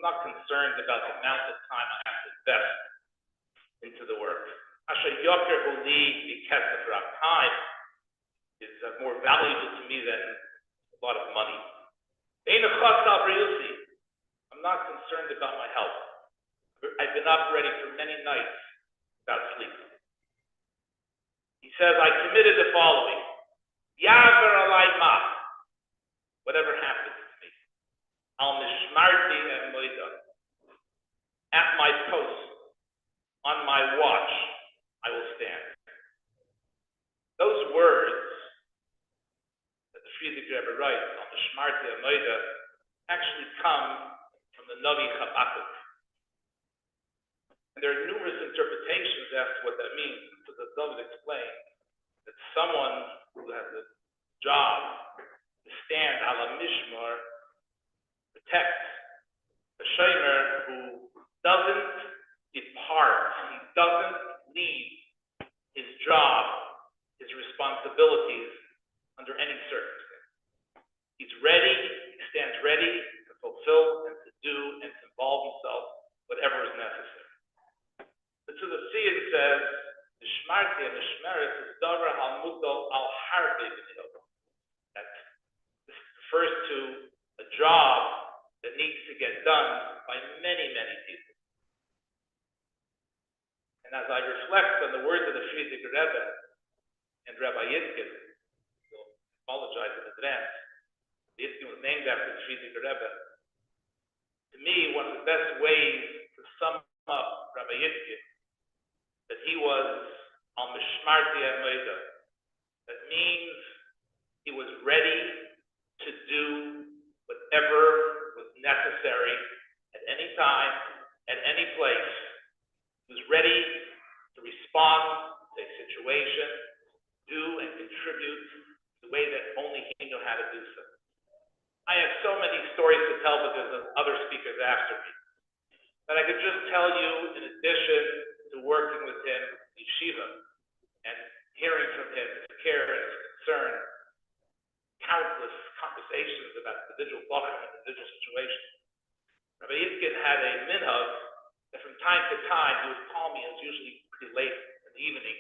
not concerned about the amount of time I have to invest into the work. Asher Yoker Huli Bikesef Rab time is more valuable to me than a lot of money. I'm not concerned about my health. I've been up ready for many nights without sleep. He says, I committed the following. Yaver alai ma. Whatever happens to me. Al mishmarti emoida. At my post, on my watch, I will stand. Those words that the Friedrich Rebbe writes, Al mishmarti emoida, actually come from the Navi Habakkuk. And there are numerous interpretations as to what that means. So the David explained that someone who has a job to stand ala mishmar, protects a shomer who doesn't depart, he doesn't leave his job, his responsibilities under any circumstance. He's ready, he stands ready to fulfill and to do and to involve himself whatever is necessary. So the Tziyah says, the Shmarti and the Shmeres is Davar Halmudol al Harbe B'Nildo. That this refers to a job that needs to get done by many, many people. And as I reflect on the words of the Friedrich Rebbe and Rabbi Itkin, I'll apologize in advance, Itkin was named after the Friedrich Rebbe. To me, one of the best ways to sum up Rabbi Yosef that he was al mishmarti amoida. That means he was ready to do whatever was necessary at any time, at any place. He was ready to respond to a situation, do and contribute the way that only he knew how to do so. I have so many stories to tell because of other speakers after me. But I could just tell you, in addition to working with him in yeshiva and hearing from him his care and his concern, countless conversations about individual bachim and individual situations. Rabbi Itkin had a minhag that from time to time he would call me, it was usually pretty late in the evening.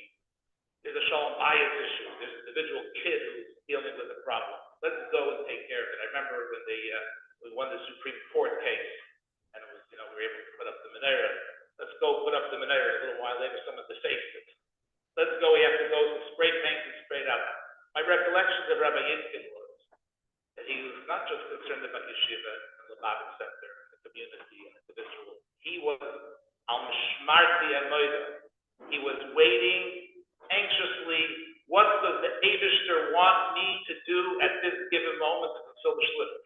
There's a shalom bayis issue. There's an individual kid who's dealing with a problem. Let's go and take care of it. I remember when we won the Supreme Court case, and it was, we were able to put up the menorah. Let's go put up the menorah. A little while later, someone defaced it. Let's go. We have to go spray paint and spray it out. My recollections of Rabbi Yitkin was that he was not just concerned about yeshiva and the Bible center, the community, and individual. He was al mishmarti amoida. He was waiting anxiously. What does the Eibishter want me to do at this given moment to fulfill the Shliach?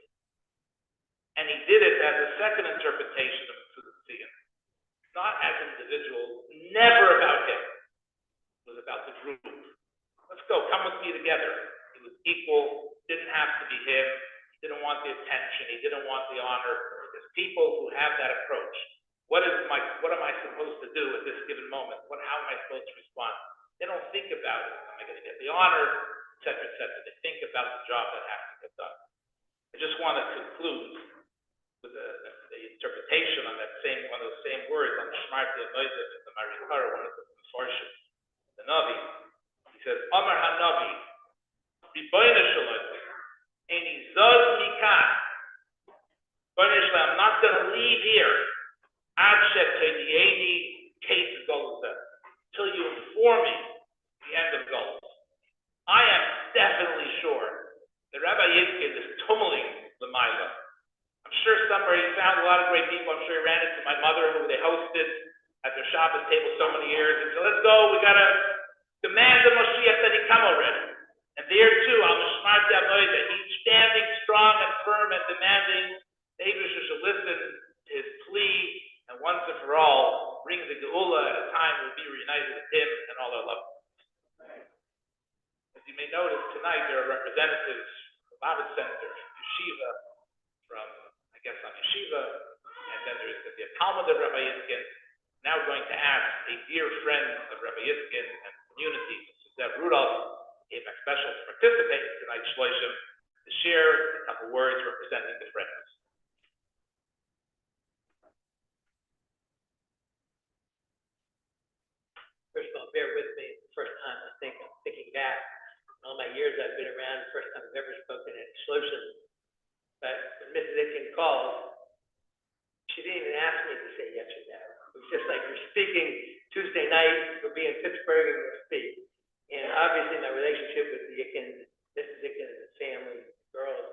And he did it as a second interpretation of the Tziyah. Not as an individual, never about him. It was about the group. Let's go, come with me together. He was equal, didn't have to be him, he didn't want the attention, he didn't want the honor. There's people who have that approach. What am I supposed to do at this given moment? How am I supposed to respond? They don't think about it. Am I going to get the honor, et cetera, et cetera. They think about the job that has to get done. I just want to conclude with the interpretation on one of those same words on the Shmarti Amoida in the Marikara, one of the Mefarshim, the Navi. He says, Amar HaNavi, Ribono Shel Olam, Eini Zaz Mikan. Ribono Shel Olam, I'm not going to leave here. Ad Shetedieni Kate Golzeh. Till you inform me the end of goals. I am definitely sure that Rabbi Yitkin is tummeling the Mila. I'm sure somewhere he found a lot of great people. I'm sure he ran into my mother, who they hosted at their Shabbos table so many years, and said, let's go, we got to demand the Moshiach that he come already. And there too, al-Mishmarti Amoida, he's standing strong and firm and demanding the Eibusher should listen to his plea, and once and for all, bring the Geula at a time we'll be reunited with him and all our loved ones. As you may notice, tonight there are representatives from the Babbitt Center, from Yeshiva, from, I guess, on Yeshiva, and then there's going to be a Talmud of Rabbi Yitkin. Now we're going to ask a dear friend of Rabbi Yitkin and community, Mr. Zev Rudolph, came back special to participate in tonight's Shloshim, to share a couple words representing the friends. bear with me. The first time I'm thinking back. In all my years I've been around, the first time I've ever spoken at Shloshim. But when Mrs. Itkin called, she didn't even ask me to say yes or no. It was just like we're speaking Tuesday night, we'll be in Pittsburgh and we'll speak. And obviously my relationship with the Itkin, Mrs. Itkin and the family, the girls,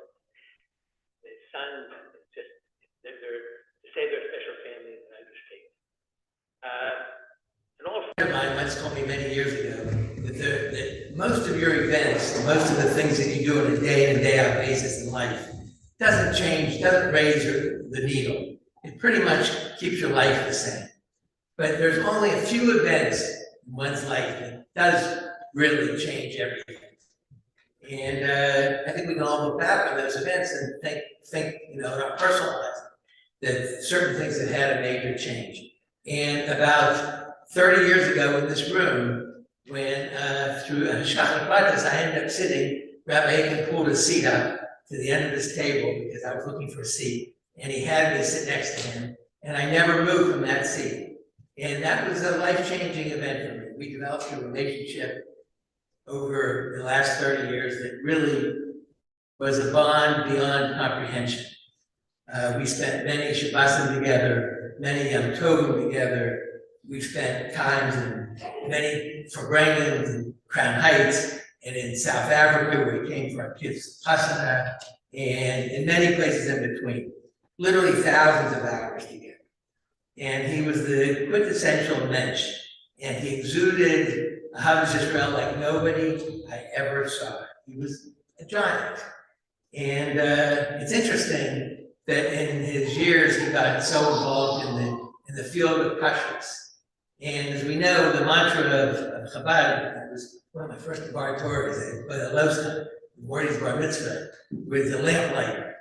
the sons, just, to say they're a special family is an understatement. An old friend of mine once told me many years ago that most of your events, most of the things that you do on a day in and day out basis in life, doesn't change, doesn't raise the needle. It pretty much keeps your life the same. But there's only a few events in one's life that does really change everything. And I think we can all look back on those events and think, in our personal lives, that certain things have had a major change. And about 30 years ago in this room, when through Hatzvi-Bais, I ended up sitting, Rabbi Yosef pulled a seat up to the end of this table because I was looking for a seat, and he had me sit next to him, and I never moved from that seat. And that was a life-changing event for me. We developed a relationship over the last 30 years that really was a bond beyond comprehension. We spent many Shabbosim together, many Yom Tovim together. We spent times in many Farbrengens in Crown Heights and in South Africa where we came for our kids' Passover, and in many places in between. Literally thousands of hours together. And he was the quintessential mensch, and he exuded Ahavas Israel like nobody I ever saw. He was a giant. And it's interesting that in his years he got so involved in the field of kashrus. And as we know, the mantra of Chabad, that was one of my first bar tours at Losa, Morty's bar mitzvah, with the lamplighter.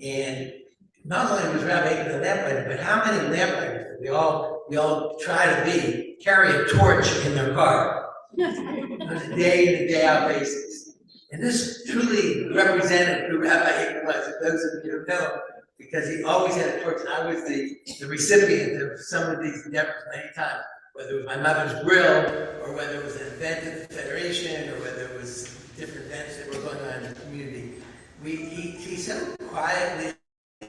And not only was Rabbi Yosef the lamplighter, but how many lamplighters did we all try to carry a torch in their car on a day in and day out basis. And this truly represented who Rabbi Yosef was, if those of you who know, because he always had a torch, and I was the recipient of some of these endeavors many times, whether it was my mother's grill, or whether it was an event at the Federation, or whether it was different events that were going on in the community. He so quietly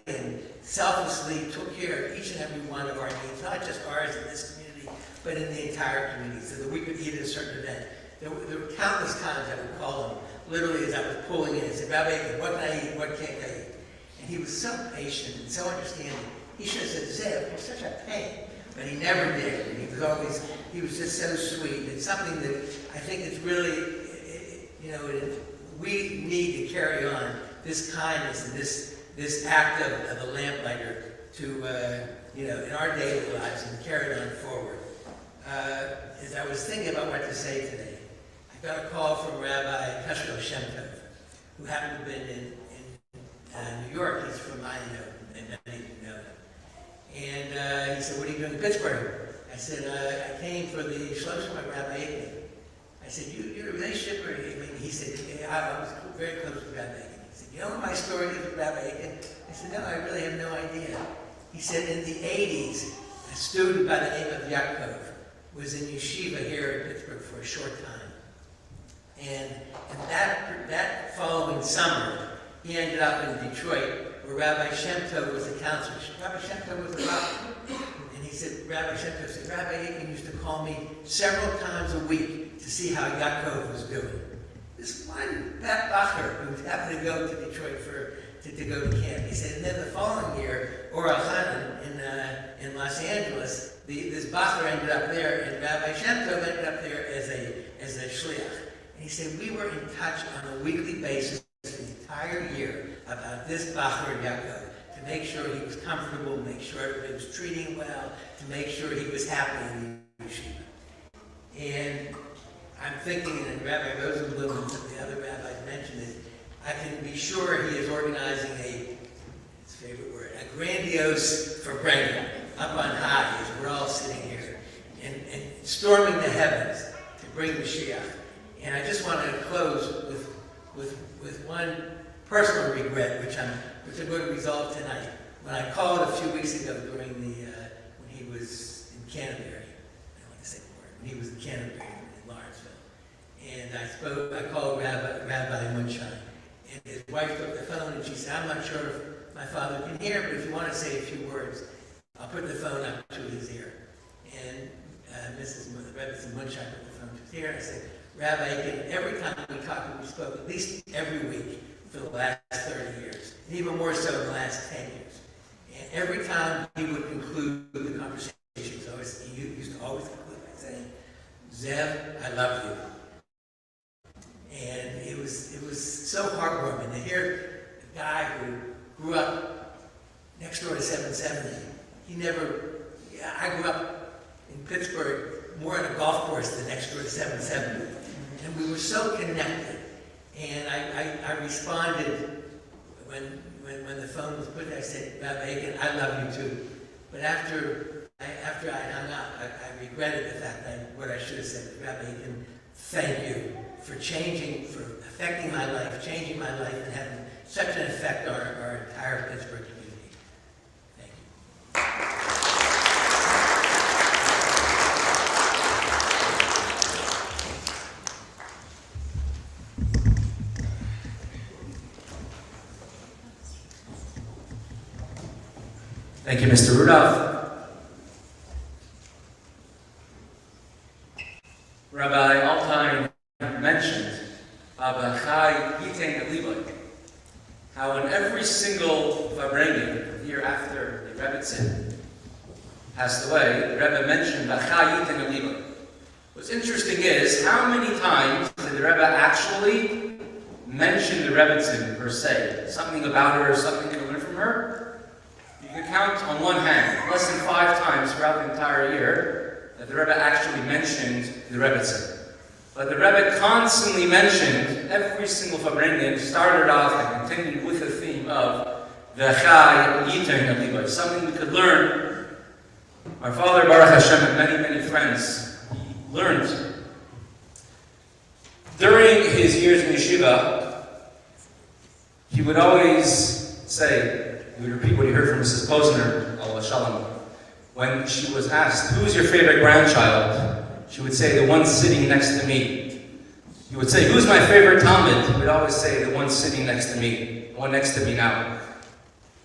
and selflessly took care of each and every one of our needs, not just ours in this community, but in the entire community, so that we could eat at a certain event. There were countless times I would call him, literally as I was pulling in, and say, Rabbi, what can I eat, what can't I eat? And he was so patient and so understanding. He should have said, Zev, you're such a pain. But he never did. And he was just so sweet. It's something that I think is really, we need to carry on this kindness and this act of a lamplighter to, in our daily lives and carry it on forward. As I was thinking about what to say today, I got a call from Rabbi Shloshim, who happened to have been in New York. He's from Iowa, and many of you know him. And he said, what are you doing in Pittsburgh? I said, I came for the Shloshim of Rabbi Yosef. I said, you had a relationship? He said, yeah, I was very close to Rabbi Yosef. He said, you know what my story is with Rabbi Yosef? I said, no, I really have no idea. He said, in the 80s, a student by the name of Yaakov was in yeshiva here in Pittsburgh for a short time. And that following summer, he ended up in Detroit, where Rabbi Shem Tov was a counselor. Rabbi Shem Tov was a rabbi. And he said, Rabbi Shem Tov said, Rabbi Itkin used to call me several times a week to see how Yaakov was doing. This one, Pat Bacher, who happened to go to Detroit to go to camp. He said, and then the following year, Or Hanan in Los Angeles, this Bacher ended up there, and Rabbi Shem Tov ended up there as a Shliach. And he said, we were in touch on a weekly basis the entire year about this Bacher Yaakov, to make sure he was comfortable, to make sure he was treating him well, to make sure he was happy in the yeshiva. And I'm thinking, and Rabbi Rosenblum and some of the other rabbis mentioned it, I can be sure he is organizing his favorite word, a grandiose Farbrengen up on high as we're all sitting here, and storming the heavens to bring Mashiach. And I just want to close with one personal regret, which I'm going to resolve tonight. When I called a few weeks ago during when he was in Canterbury, I don't like to say the word, when he was in Canterbury, I called Rabbi Munshine. And his wife took the phone and she said, I'm not sure if my father can hear, but if you want to say a few words, I'll put the phone up to his ear. And Rabbi Munshine put the phone to his ear. I said, Rabbi, every time we talked, we spoke at least every week for the last 30 years, and even more so in the last 10 years. And every time he would conclude the conversation, he used to always conclude by saying, Zev, I love you. And it was so heartwarming to hear a guy who grew up next door to 770. I grew up in Pittsburgh, more on a golf course than next door to 770. And we were so connected. And I responded when the phone was put there, I said, Rabbi Itkin, I love you too. But after I hung up, I regretted the fact that what I should have said, Rabbi Itkin, thank you for affecting my life, changing my life, and having such an effect on our entire Pittsburgh community. Thank you. Thank you, Mr. Rudolph. Rabbi Altai mentioned Vehachai, Yitein, and Libo. How in every single Farbrengen, year after the Rebbetzin passed away, the Rebbe mentioned Vehachai, Yitein, and Libo. What's interesting is, how many times did the Rebbe actually mention the Rebbetzin per se? Something about her, something to learn from her? You can count on one hand, less than 5 times throughout the entire year, that the Rebbe actually mentioned the Rebbetzin. But the Rebbe constantly mentioned every single Farbrengen, started off and continued with the theme of Vehachai, Yitein, and Libo, something we could learn. Our father, Baruch Hashem, and many, many friends learned. During his years in yeshiva, he would always say, he would repeat what he heard from Mrs. Posner, Allah Shalom. When she was asked, who's your favorite grandchild? She would say, the one sitting next to me. He would say, who's my favorite Talmud? He would always say, the one sitting next to me, the one next to me now.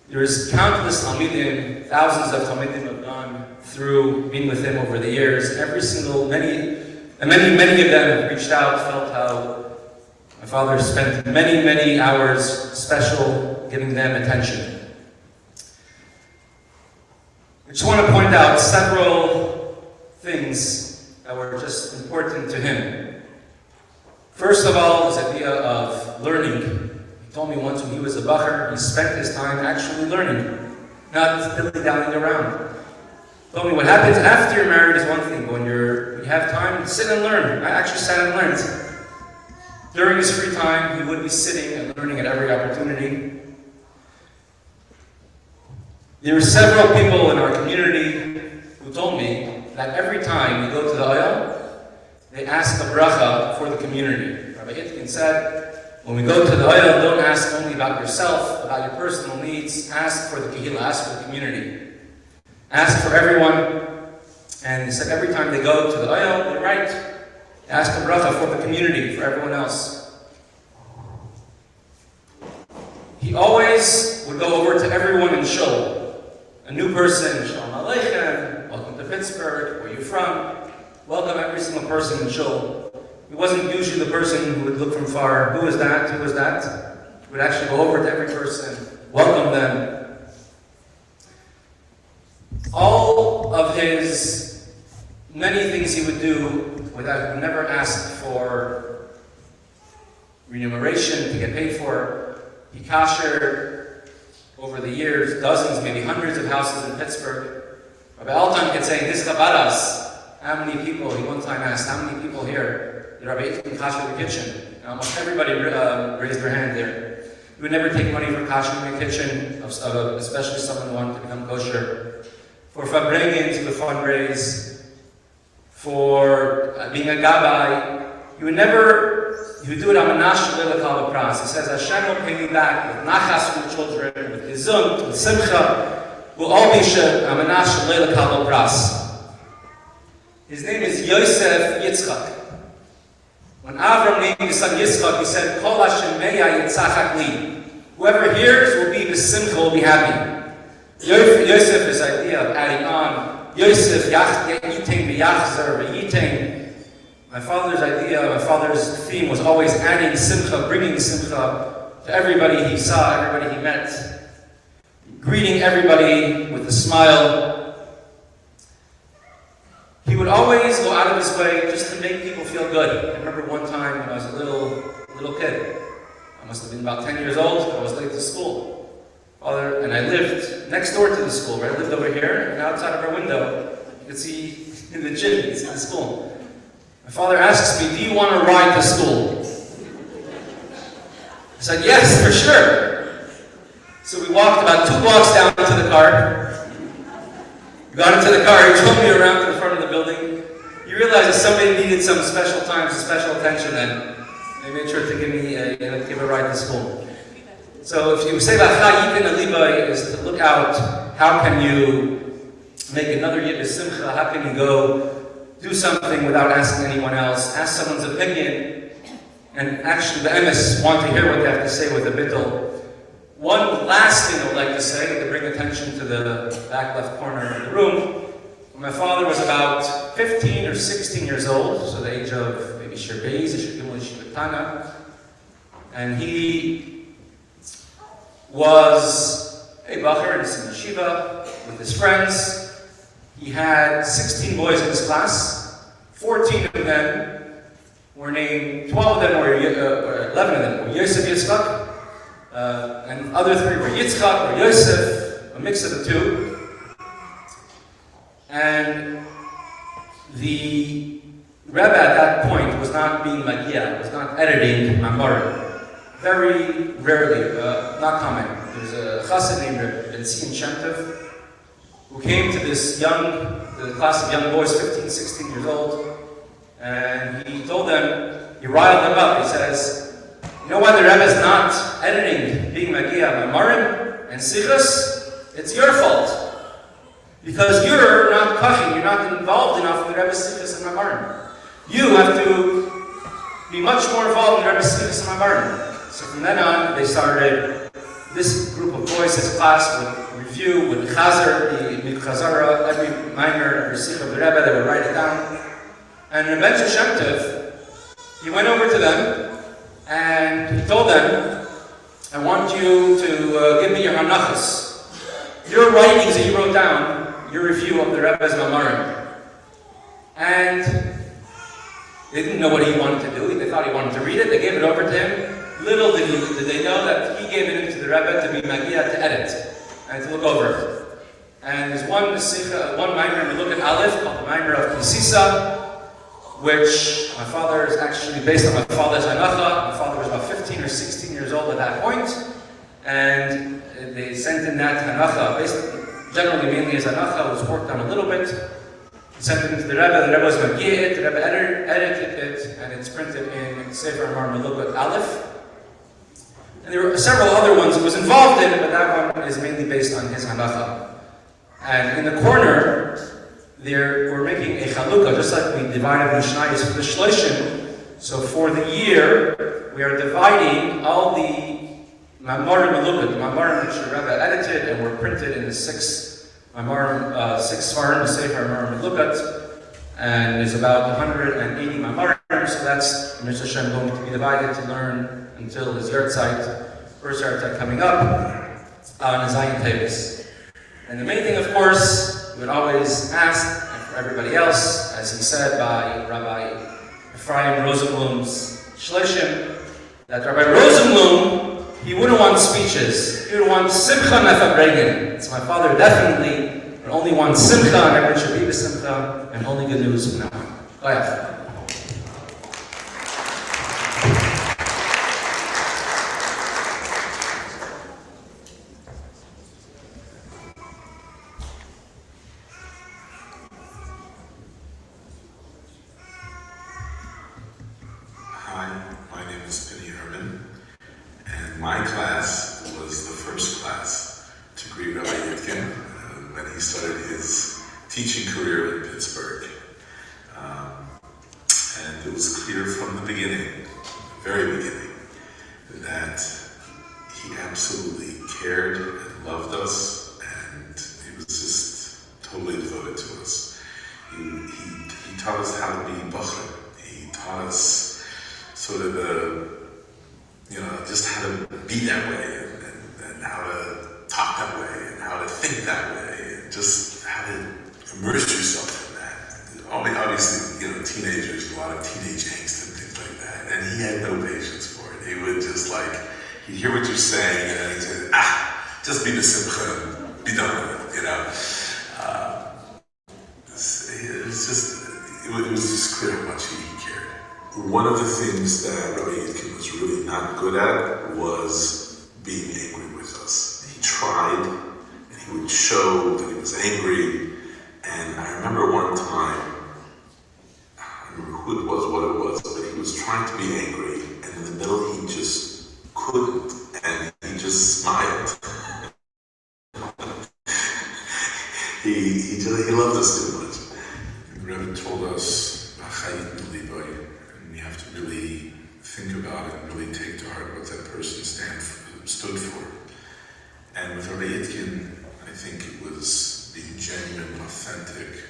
There's countless Talmidim, thousands of Talmidim have gone through being with him over the years. Many of them have reached out, felt how my father spent many, many hours special giving them attention. I just want to point out several things that were just important to him. First of all, this idea of learning. He told me once when he was a bacher, he spent his time actually learning, not dilly-dallying around. He told me what happens after you're married is one thing. When you have time, sit and learn. I actually sat and learned. During his free time, he would be sitting and learning at every opportunity. There were several people in our community who told me that every time we go to the oil, they ask a bracha for the community. Rabbi Itkin said, when we go to the oil, don't ask only about yourself, about your personal needs. Ask for the kehillah, ask for the community. Ask for everyone. And he said every time they go to the oil, they write, they ask a bracha for the community, for everyone else. He always would go over to everyone in shul. A new person, Shalom Aleichem, welcome to Pittsburgh, where are you from? Welcome every single person in shul. He wasn't usually the person who would look from far, who is that, who is that? He would actually go over to every person, welcome them. All of his many things he would do without, he would never ask for remuneration to get paid for. He kashered over the years, dozens, maybe hundreds of houses in Pittsburgh. Rabbi Altan could say, this is about us. How many people, he one time asked, how many people here did Rabbi Itkin kasher the kitchen? And almost everybody raised their hand there. He would never take money for kashering the kitchen, especially someone who wanted to become kosher. For Farbrengens, he would fundraise. For being a gabbai, he would do it on Manash Lilakal Pras. He says, Hashem will pay me back with nachas from the children, with gezunt, with simcha. We'll all be Manash Lilakal Pras. His name is Yosef Yitzchak. When Avram named his son Yitzchak, he said, Kol Hashem meya yitzachak li. Whoever hears will be b'simcha, will be happy. Yosef's idea of adding on, Yosef, Yitein, Vehachai, Yitein. My father's theme was always adding simcha, bringing simcha to everybody he saw, everybody he met. Greeting everybody with a smile. He would always go out of his way just to make people feel good. I remember one time when I was a little kid. I must have been about 10 years old. I was late to school. And I lived next door to the school, right? I lived over here, and outside of our window, you could see in the gym, you could see the school. My father asks me, do you want to ride to school? I said, yes, for sure. So we walked about 2 blocks down to the car. We got into the car, he drove me around to the front of the building. You realize that somebody needed some special time, some special attention, and they made sure to give me give a ride to school. So if you say Vehachai, Yitzchak, Libo is to look out, how can you make another Yid Simcha, how can you go do something without asking anyone else, ask someone's opinion, and actually the emes want to hear what they have to say with a bittul. One last thing I would like to say, to bring attention to the back left corner of the room. When my father was about 15 or 16 years old, so the age of maybe Shir-Beis, Shir-Gimel, and he was a bacher in yeshiva with his friends. He had 16 boys in his class. 14 of them were named, 12 of them were, 11 of them were Yosef Yitzchak, and other 3 were Yitzchak or Yosef, a mix of the 2. And the Rebbe at that point was not being Magia, was not editing Mamar. Very rarely, not common. There's a chassid named Ben Teves who came to the class of young boys, 15, 16 years old, and he told them, he riled them up. He says, you know why the Rebbe is not editing being Magia Mamarim and Sichos? It's your fault. Because you're not kaching, you're not involved enough in the Rebbe's Sichos and Mamarim. You have to be much more involved in the Rebbe's Sichos and Mamarim. So from then on, they started, this group of boys, this class would review, would chazer, the chazara, every minor, every sikh of the Rebbe, they would write it down. And Rabbi Yosef, he went over to them, and he told them, I want you to give me your hanachas. Your writings that you wrote down, your review of the Rebbe's Mamarim. And they didn't know what he wanted to do. They thought he wanted to read it. They gave it over to him. Little did they know that he gave it into the Rebbe to be Magia to edit and to look over it. And there's one minor, we look at Aleph, called the minor of Kisisa, which my father is actually based on my father's Hanacha. My father was about 15 or 16 years old at that point, and they sent in that Hanacha, generally mainly as Hanacha, was worked on a little bit, sent it into the Rebbe was Magia it, the Rebbe edited it, and it's printed in Sefer Amar Melukot Aleph. And there were several other ones he was involved in, but that one is mainly based on his Hanacha. And in the corner, we're making a chalukah, just like we divided Mishnayos for the Shloshim. So for the year, we are dividing all the Mamarim Melukot, the Mamarim which the Rebbe edited and were printed in the 6 Svarim, the Sefer Mamarim Melukot, and there's about 180 Mamarim, so that's Mr. Hashem going to be divided to learn until his Yahrzeit, first Yahrzeit coming up on Zion Teves. And the main thing, of course, we would always ask, and for everybody else, as he said by Rabbi Ephraim Rosenblum's Shloshim, that Rabbi Rosenblum, he wouldn't want speeches. He would want simcha nefabregin. So my father definitely would only want simcha, and everyone should be with simcha, and only good news from now on. Go ahead. My class was the first class to greet Rabbi Itkin when he started his teaching career in Pittsburgh. And it was clear from the beginning, the very beginning, that he absolutely cared and loved us, and he was just totally devoted to us. He taught us how to be bachar. He taught us sort of just how to be that way, and how to talk that way, and how to think that way, and just how to immerse yourself in that. Obviously, teenagers, a lot of teenage angst and things like that, and he had no patience for it. He would just he'd hear what you're saying, and he'd say, just be besimcha and be done with it, It was just clear how much he cared. One of the things that Rabbi Yitkin was really not good at was being angry with us. He tried, and he would show that he was angry. And I remember one time, I don't remember who it was, what it was, but he was trying to be angry, and in the middle he just couldn't, and he just smiled. He loved us too much. The Rebbe told us, Vehachai and Libo, and we have to really think about it and really take to heart what that person stood for. And with Rabbi Itkin, I think it was being genuine, authentic,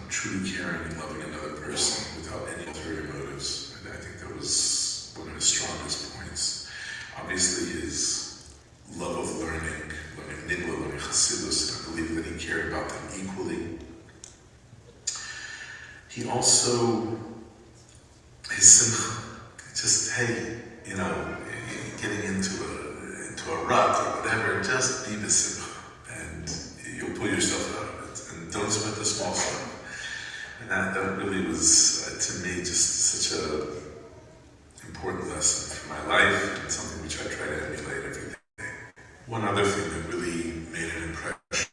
truly caring and loving another person without any ulterior motives. And I think that was one of his strongest points. Obviously, his love of learning Libo, learning Chassidus, I believe that he cared about them equally. He also, his simcha, just, getting into a rut or whatever, just be the simcha, and you'll pull yourself out of it, and don't sweat the small stuff. And that really was, to me, just such a important lesson for my life, and something which I try to emulate every day. One other thing that really made an impression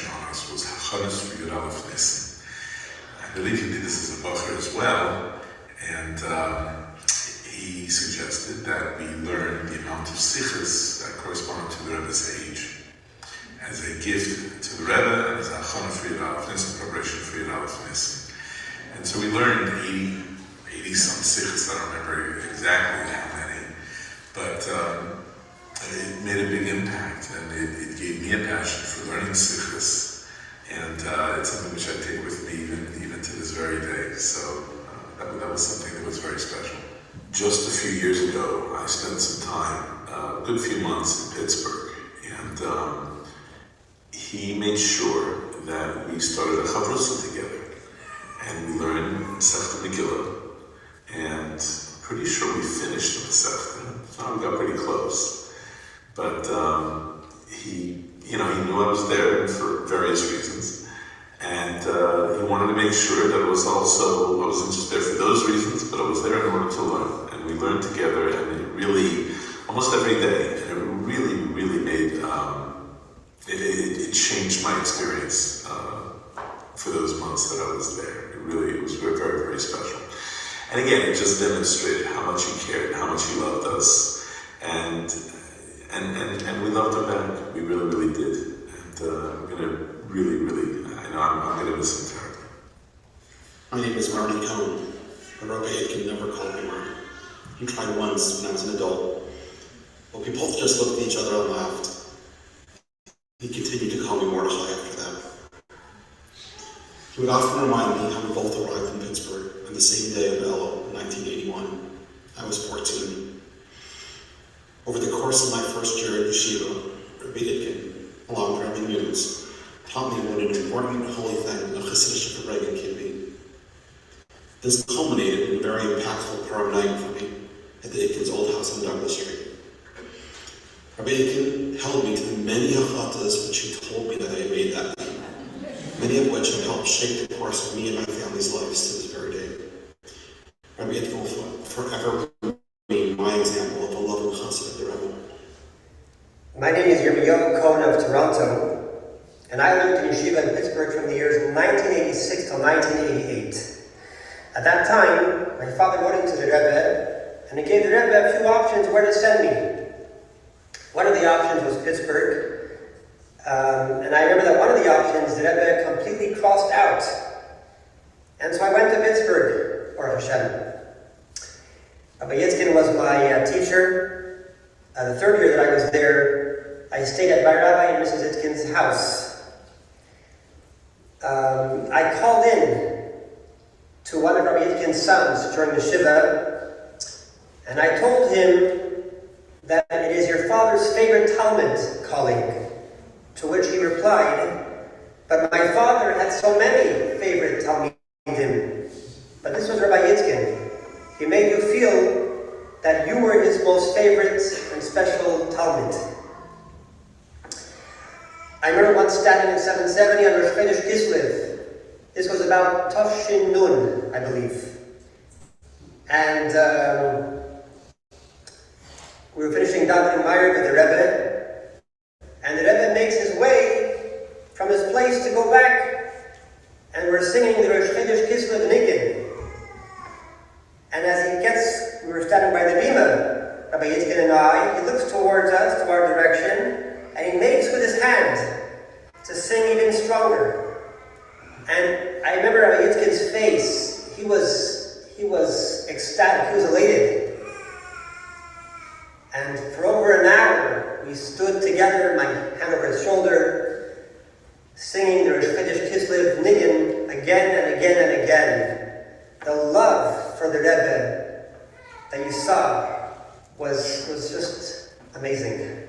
on us was Chanas for Yud Aleph Nissen. I believe he did this as a bachar as well, and he suggested that we learn the amount of sichos that correspond to the Rebbe's age as a gift to the Rebbe and as a chana for Yud Aleph Nissen, preparation for Yud Aleph Nissen. And so we learned 80 some sichos. I don't remember exactly how many, but it made a big impact, and it gave me a passion for learning sichos, and it's something which I take with me even to this very day. So that was something that was very special. Just a few years ago, I spent some time, a good few months in Pittsburgh, and he made sure that we started a chavrusa together, and we learned Masechta Megillah, and I'm pretty sure we finished the Masechta. So we got pretty close, but he knew I was there for various reasons, and he wanted to make sure that I wasn't just there for those reasons, but I was there in order to learn. And we learned together, and it really, almost every day, and it really, really made, it changed my experience for those months that I was there. It was very, very, very special. And again, it just demonstrated how much he cared, how much he loved us, and we loved him back. We really, really did. And I'm gonna I'm gonna miss him terribly. My name is Marty Cohn, but Rabbi Itkin never called me Marty. He tried once when I was an adult, but we both just looked at each other and laughed. He continued to call me Mordechai after that. He would often remind me how we both arrived in Pittsburgh on the same day of Elul in 1981. I was 14. Over the course of my first year at yeshiva, Rabbi Itkin, along with Rabbi Yosef, taught me what an important holy thing a Hasidic Rebbe can be. This culminated in a very impactful prom night for me at the Itkin's old house on Douglas Street. Rabbi Itkin held me to the many achatas which he told me that I had made that night, many of which have helped shape the course of me and my family's lives to this very day. Rabbi Itkin will forever remain my example of a loving chassid of the Rebbe. My name is Rabbi Yosef of Toronto, and I lived in yeshiva in Pittsburgh from the years 1986 till 1988. At that time, my father wrote into the Rebbe, and he gave the Rebbe a few options where to send me. One of the options was Pittsburgh, and I remember that one of the options the Rebbe completely crossed out. And so I went to Pittsburgh. Baruch Hashem. Rabbi Yitzchak was my teacher. The third year that I was there, I stayed at my Rabbi and Mrs. Itkin's house. I called in to one of Rabbi Yitkin's sons during the Shiva, and I told him that it is your father's favorite Talmud calling, to which he replied, but my father had so many favorite Talmidim, but this was Rabbi Yitkin. He made you feel that you were his most favorite and special Talmud. I remember once standing in 770 on Rosh Chodesh Kislev. This was about Tafshin Nun, I believe. And we were finishing davening Ma'ariv with the Rebbe, and the Rebbe makes his way from his place to go back, and we're singing the Rosh Chodesh Kislev Niggin. And as he gets, we were standing by the Bima, Rabbi Yitkin and I, he looks towards us, to our direction, and he makes with his hand to sing even stronger. And I remember Rabbi Yitzchak's face. He was ecstatic. He was elated. And for over an hour, we stood together, my hand over his shoulder, singing the Rosh Chodesh Kislev Niggin again and again and again. The love for the Rebbe that you saw was just amazing.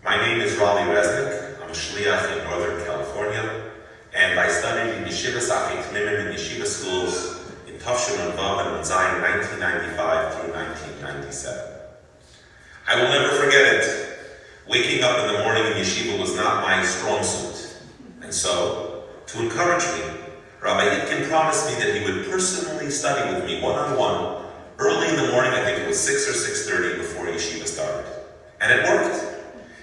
My name is Rabbi Yosef. I'm a Shliach in Northern California. And I studied in Yeshiva Safik Tmimim in Yeshiva schools in Tafshin and Vav and Zion 1995 through 1997. I will never forget it. Waking up in the morning in Yeshiva was not my strong suit. And so, to encourage me, Rabbi Itkin promised me that he would personally study with me one-on-one early in the morning. I think it was 6 or 6:30 before Yeshiva started. And it worked.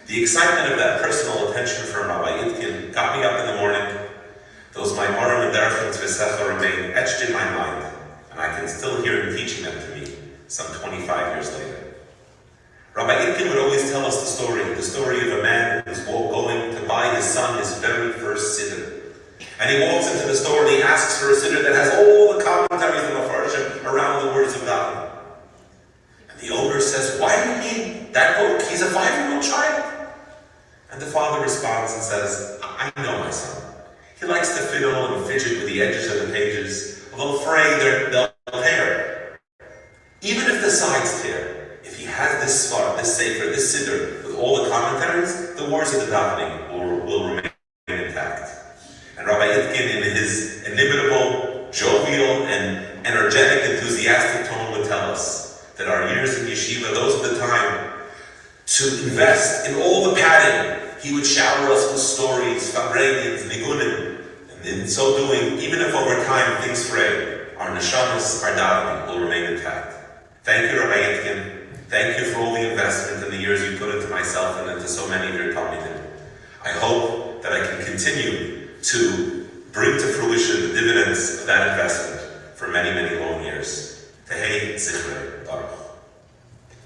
The excitement of that personal attention from Rabbi Itkin got me up in the morning. Those Maimarim and Derech Tzvesecha remain etched in my mind, and I can still hear him teaching them to me some 25 years later. Rabbi Itkin would always tell us the story of a man who was going to buy his son his very first siddur. And he walks into the store and he asks for a siddur that has all the commentaries of Mefarshim around the words of God. And the owner says, "Why do you need that book? He's a 5-year-old child." And the father responds and says, "I know my son. He likes to fiddle and fidget with the edges of the pages. Although fray, they'll tear. Even if the sides tear, if he has this svar, this sefer, this siddur, with all the commentaries, the words of the davening will remain intact." And Rabbi Itkin, in his inimitable, jovial, and energetic, enthusiastic tone, would tell us that our years in yeshiva, those are the time to invest in all the padding. He would shower us with stories, fabrenians, nigunim, and in so doing, even if over time things fray, our neshamas, our davening will remain intact. Thank you, Rabbi Itkin. Thank you for all the investment and the years you put into myself and into so many of your talmidim. I hope that I can continue to bring to fruition the dividends of that investment for many, many long years. Tehei Zichrei Baruch.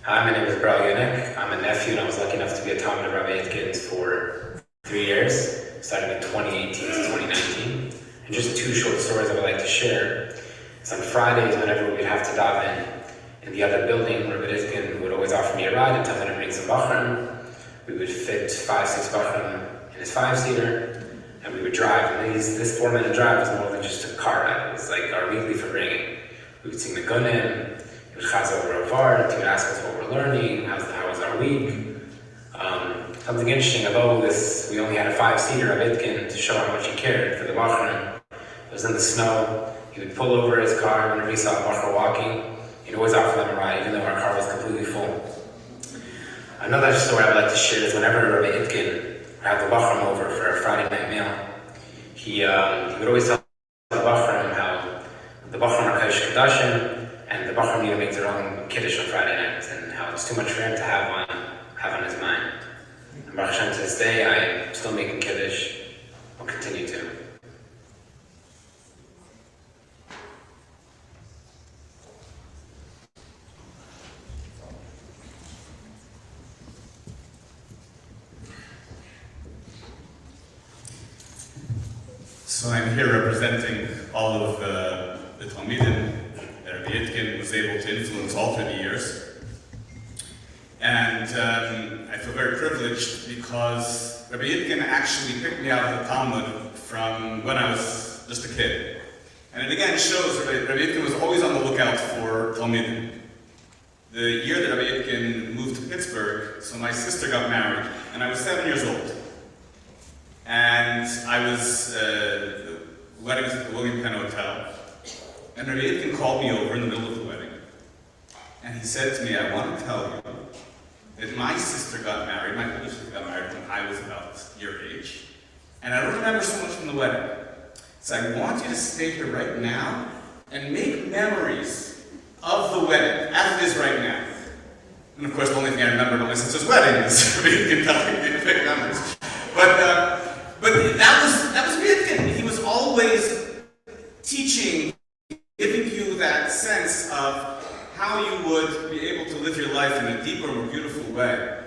Hi, my name is Rabbi Yosef. I'm a nephew, and I was lucky enough to be a talmid of Rabbi Itkin's for 3 years, starting in 2018 to 2019. And just 2 short stories I would like to share. It's on Fridays, whenever we'd have to daven in the other building, Rabbi Itkin would always offer me a ride and tell me to bring some bachrim. We would fit 5-6 bachrim in his 5-seater, and we would drive. And this 4-minute drive was more than just a car ride. It was like our weekly bringing. We would sing the gunim. He would chaz over a vart. He would ask us what we're learning. How was our week? Something interesting about this, we only had a 5-seater of Itkin to show how much he cared for the bachrim. It was in the snow. He would pull over his car whenever he saw a bachar walking. He'd always offer them a ride, even though our car was completely full. Another story I would like to share is whenever Rabbi Itkin would have the bachrim over for a Friday night meal, he would always tell the bachrim how the bachrim are Kaddish Keddashim, and the bachrim need to make their own Kiddush on Friday nights, and how it's too much for him to have on his mind. And Baruch Hashem, to this day, I'm still making Kiddush. I'll continue to. So I'm here representing all of the Talmidim Rabbi Itkin was able to influence all through the years. And I feel very privileged because Rabbi Itkin actually picked me out of the Talmud from when I was just a kid. And it again shows Rabbi Itkin was always on the lookout for Talmidim. The year that Rabbi Itkin moved to Pittsburgh, so my sister got married, and I was 7 years old. And I was, the wedding was at the William Penn Hotel, and Rabbi Itkin called me over in the middle of the wedding. And he said to me, I want to tell you that my sister got married, my older sister got married when I was about your age, and I don't remember so much from the wedding. So I want you to stay here right now and make memories of the wedding, as it is right now. And of course, the only thing I remember about my sister's wedding is Rabbi Itkin telling me to pick memories. But that was Rabbi Itkin. He was always teaching, giving you that sense of how you would be able to live your life in a deeper, more beautiful way.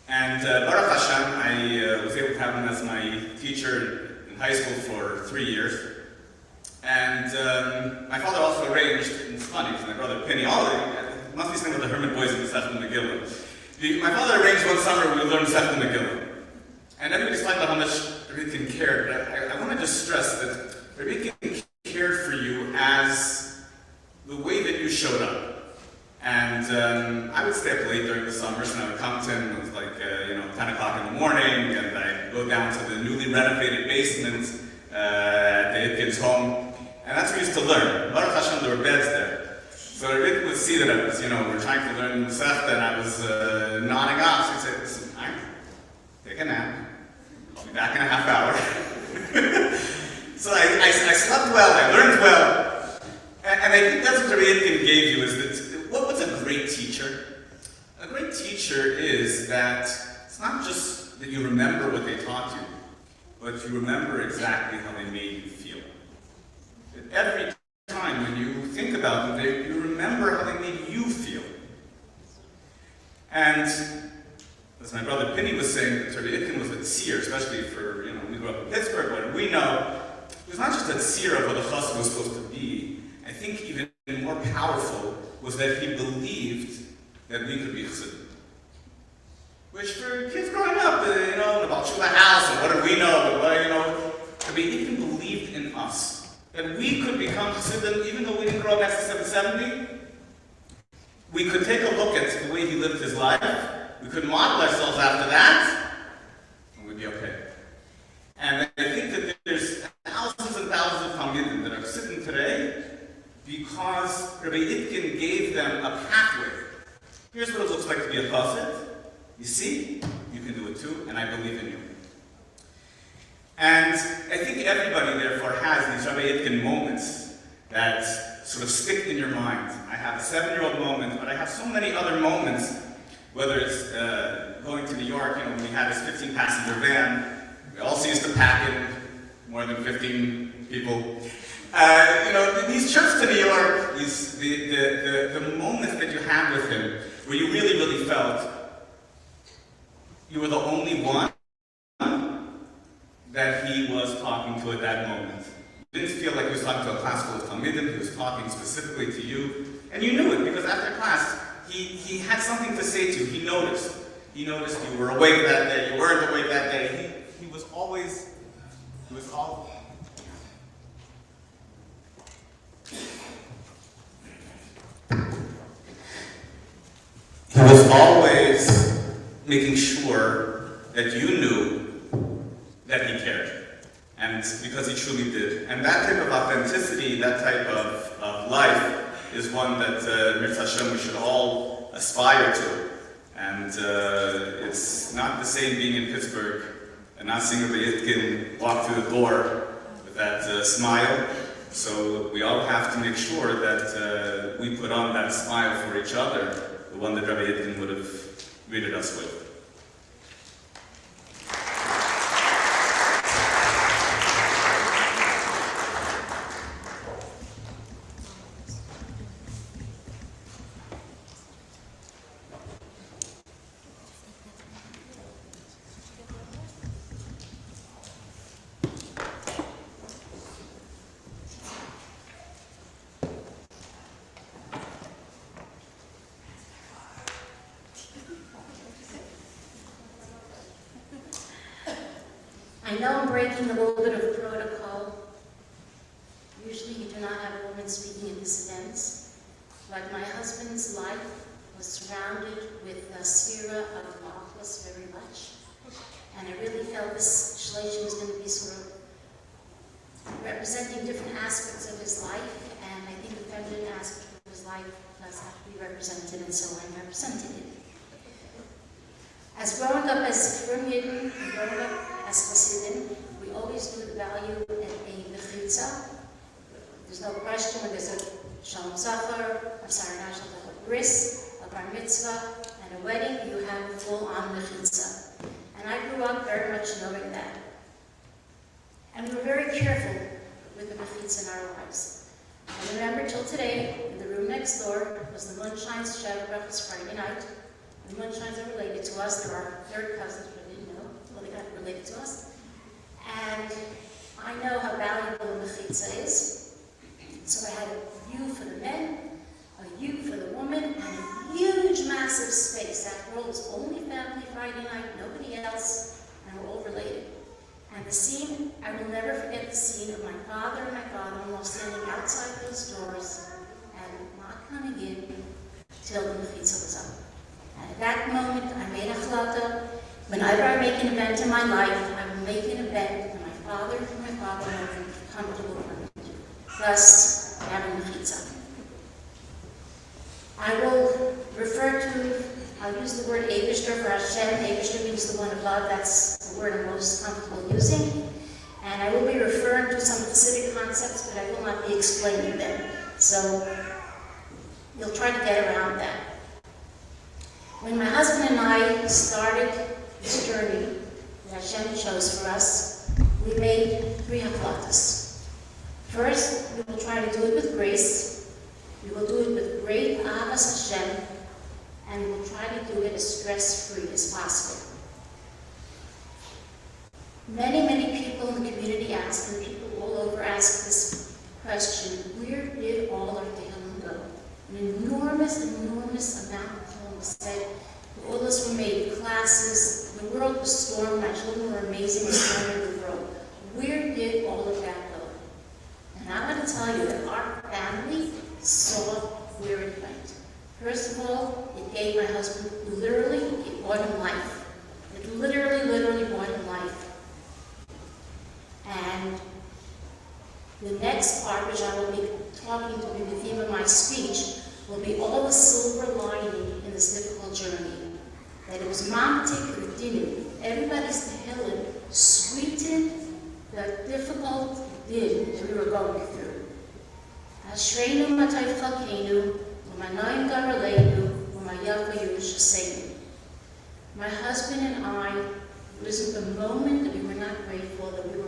And Baruch Hashem, I was able to have him as my teacher in high school for 3 years. And my father also arranged, and it's funny because my brother Penny, it must be something with the Hermit boys in the Sefton Megillah. My father arranged one summer we learned Sefton Megillah. And everybody's talking about how much Rabbi Itkin cared, but I want to just stress that Rabbi Itkin cared for you as the way that you showed up. And I would stay up late during the summers, and I would come to him, it was like 10 o'clock in the morning, and I'd go down to the newly renovated basement at the Itkin's home. And that's where we used to learn. Baruch Hashem, there were beds there. So Rabbi would see that I was, we're trying to learn Masechta, and I was nodding off. So he'd say, listen, take a nap. I'll be back in a half hour. So I slept well, I learned well. And I think that's what Rabbi Itkin gave you, is that, what's a great teacher? A great teacher is that it's not just that you remember what they taught you, but you remember exactly how they made you feel. Every time when you think about them, you remember how they made you feel. And as my brother Penny was saying, Rabbi Itkin was a seer, especially for, we grew up in Pittsburgh, but we know it was not just a seer of what a chassid was supposed to be. I think even more powerful was that he believed that we could be chassidim. Which for kids growing up, about Shula house, and what do we know, Rabbi Itkin believed in us. That we could become chassidim even though we didn't grow up after 770. We could take a look at the way he lived his life. We could model ourselves after that, and we'd be okay. And I think that there's thousands and thousands of Talmidim that are sitting today because Rabbi Itkin gave them a pathway. Here's what it looks like to be a chassid. You see, you can do it too, and I believe in you. And I think everybody, therefore, has these Rabbi Itkin moments that sort of stick in your mind. I have a 7-year-old moment, but I have so many other moments, whether it's going to New York, when we had this 15-passenger van, we also used to pack in more than 15 people. These trips to New York, the moments that you had with him, where you really, really felt you were the only one that he was talking to at that moment. You didn't feel like he was talking to a class full of Talmidim, he was talking specifically to you. And you knew it, because after class, he had something to say to you. He noticed. He noticed you were awake that day, you weren't awake that day. He was always making sure that you knew that he cared. And because he truly did. And that type of authenticity, that type of life is one that Mirza Hashem we should all aspire to. And it's not the same being in Pittsburgh and not seeing Rabbi Itkin walk through the door with that smile. So we all have to make sure that we put on that smile for each other, the one that Rabbi Yosef would have greeted us with. I know I'm breaking a little bit of protocol. Usually you do not have a woman speaking at these events, but my husband's life was surrounded with a sphere of Malchus very much. And I really felt this Shloshim was going to be sort of representing different aspects of his life, and I think the feminine aspect of his life does have to be represented, and so I'm representing it. As growing up as Frum Yidden, and growing up as Hasidim, we always knew the value of a mechitza. There's no question when there's a Shalom Zachar, not Shalom Zachar, bris, a bar mitzvah, and a wedding, you have a full-on mechitza. And I grew up very much knowing that. And we were very careful with the mechitza in our lives. I remember till today, in the room next door was the Moonshine's Shabbat breakfast Friday night. The Moonshines are related to us. They're our third cousins, but I didn't know. Well, they got related to us. And I know how valuable the mechitza is. So I had a view for the men, a view for the woman, and a huge, massive space. After all, it was only family Friday night, nobody else, and we're all related. And the scene, I will never forget the scene of my father and my father-in-law standing outside those doors and not coming in till the mechitza was up. And at that moment, I made a chalata. Whenever I make an event in my life, I will make an event that my father and my father-in-law will be comfortable with. Thus, having mechitza. I will refer to, I'll use the word Eibishter for Hashem. Eibishter means the one above. That's the word I'm most comfortable using. And I will be referring to some specific concepts, but I will not be explaining them. So you'll try to get around that. When my husband and I started this journey that Hashem chose for us, we made 3 haklatas. First, we will try to do it with grace. We will do it with great avas Hashem, and we will try to do it as stress-free as possible. Many, many people in the community ask, and people all over ask this question, where did all our tehillim go? An enormous, enormous amount of tehillim was said. All those were made, classes, the world was stormed, my children were amazing, storming the world. Where did all of that go? And I'm going to tell you that our family saw where it went. First of all, it gave my husband, literally, it brought him life. It literally brought him life. And the next part, which I will be talking to be the theme of my speech, will be all the silver lining in this difficult journey. That it was mamtik or dinu. Everybody's tehillim sweetened the difficult din that we were going through. Ashreinu matay chalkeinu, u'manayim garaleinu, u'mayafa yush seinu. My husband and I, it wasn't the moment that we were not grateful that we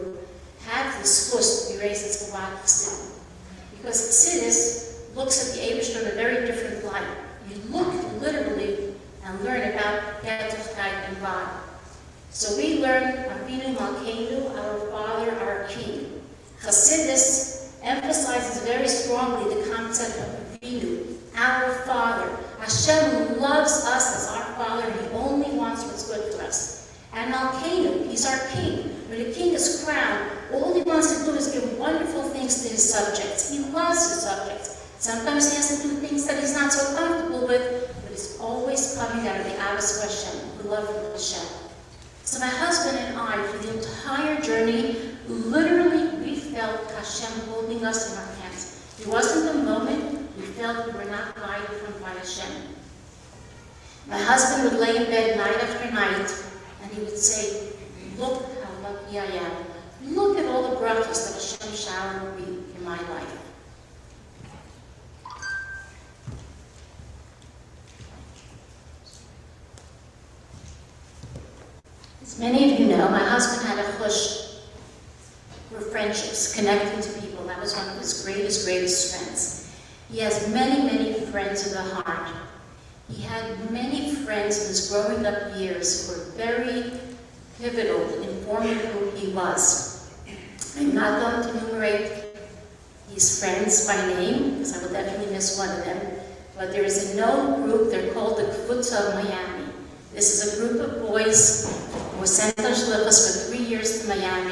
had this fuss to be raised as Gavak. Because Chassidus looks at the Eibishter in a very different light. You look literally and learn about Vehachai and God. So we learn Avinu Malkeinu, our Father, our King. Chassidus emphasizes very strongly the concept of Avinu, our Father. Hashem loves us as our Father, and He only wants what's good for us. And Malkeinu, He's our King. When a king is crowned, all he wants to do is give wonderful things to his subjects. He loves his subjects. Sometimes he has to do things that he's not so comfortable with, but it's always coming out of the avos of Hashem, the love of Hashem. So my husband and I, for the entire journey, literally we felt Hashem holding us in our hands. It wasn't the moment we felt we were not guided from by Hashem. My husband would lay in bed night after night, and he would say, look how lucky I am. Look at all the brachos that Hashem showered me in my life. As many of you know, my husband had a chush for friendships, connecting to people. That was one of his greatest strengths. He has many, many friends in the heart. He had many friends in his growing up years who were very pivotal in forming who he was. I'm not going to enumerate these friends by name, because I will definitely miss one of them, but there is a known group, they're called the Kvutza of Miami. This is a group of boys who were sent on Shlichus for 3 years to Miami.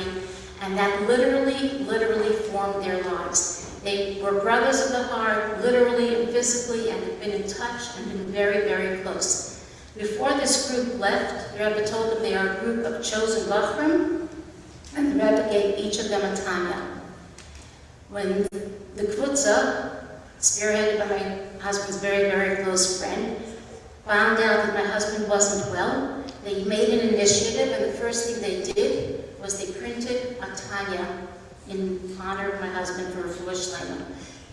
And that literally formed their lives. They were brothers of the heart, literally and physically, and have been in touch and been very, very close. Before this group left, the Rebbe told them they are a group of chosen Bachrim, and the Rebbe gave each of them a Tanya. When the Kvutza, spearheaded by my husband's very, very close friend, found out that my husband wasn't well, they made an initiative, and the first thing they did was they printed a Tanya in honor of my husband for Refuah Shlema.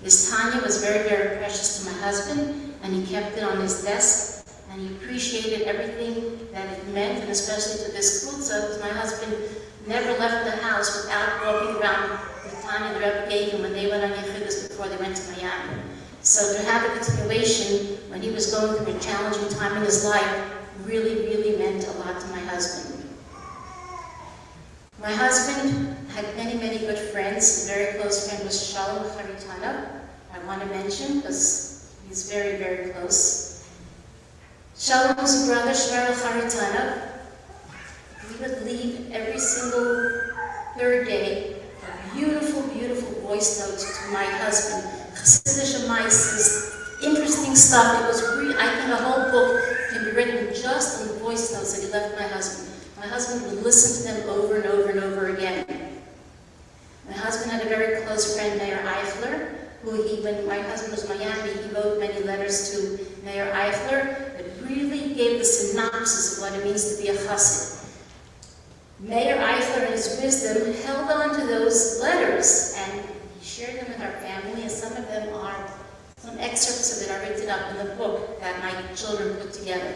This Tanya was very, very precious to my husband, and he kept it on his desk, and he appreciated everything that it meant, and especially to this Kvutza, because my husband never left the house without walking around the Tanya the Rebbe gave him when they went on Yechidus before they went to Miami. So to have a continuation when he was going through a challenging time in his life really, really meant a lot to my husband. My husband had many, many good friends. A very close friend was Shalom Charitana, I want to mention because he's very, very close. Shalom's brother, Shmerel Charitana, we would leave every single third day a beautiful, beautiful voice note to my husband. Hatzvi-Bais, interesting stuff. It was I think a whole book can be written just on the voice notes that he left my husband. My husband would listen to them over and over and over again. My husband had a very close friend, Mayor Eichler, who when my husband was in Miami, he wrote many letters to Mayor Eichler that really gave the synopsis of what it means to be a chassid. Mayor Eichler, in his wisdom, held on to those letters, and he shared them with our family, and some of them are, some excerpts of it are written up in the book that my children put together.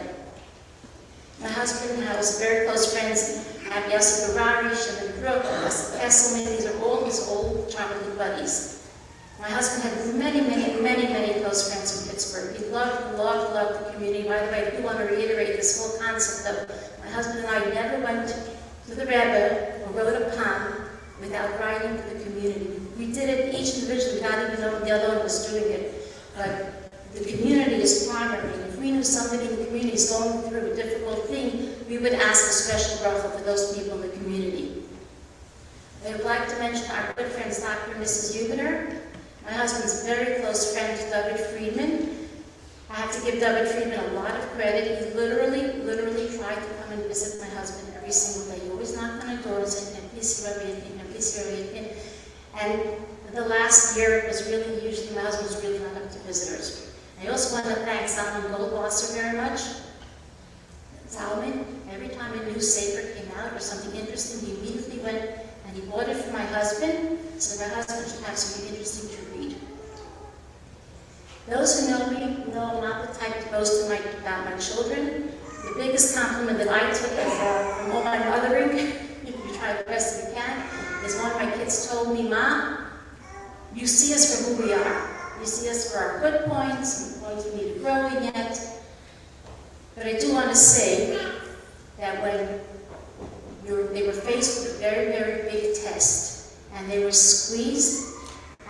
My husband and I was very close friends. Rabbi Yosef, Shimon Brook, Kesselman, these are all his old childhood buddies. My husband had many, many, many, many close friends in Pittsburgh. He loved the community. By the way, I do want to reiterate this whole concept of my husband and I never went to the Rebbe or wrote a poem without writing to the community. We did it each individually, not even though the other one was doing it. But the community is primary. If we knew somebody in the community is going through a difficult thing, we would ask a special bracha for those people in the community. I would like to mention our good friends, Dr. and Mrs. Hubener. My husband's very close friend, David Friedman. I have to give David Friedman a lot of credit. He literally tried to come and visit my husband every single day. He always knocked on the door and said, please see Rabbi Yitkin. And the last year, it was really, usually my husband was really not up to visitors. I also want to thank Salman Goldwasser very much. Salman, every time a new sefer came out or something interesting, he immediately went and he bought it for my husband, so my husband should have something interesting to read. Those who know me know I'm not the type to boast about my children. The biggest compliment that I took from all my mothering, if you try the best that you can, is one of my kids told me, "Mom, you see us for who we are. You see us for our good points and the points we need to grow in yet." But I do want to say that when they were faced with a very, very big test and they were squeezed,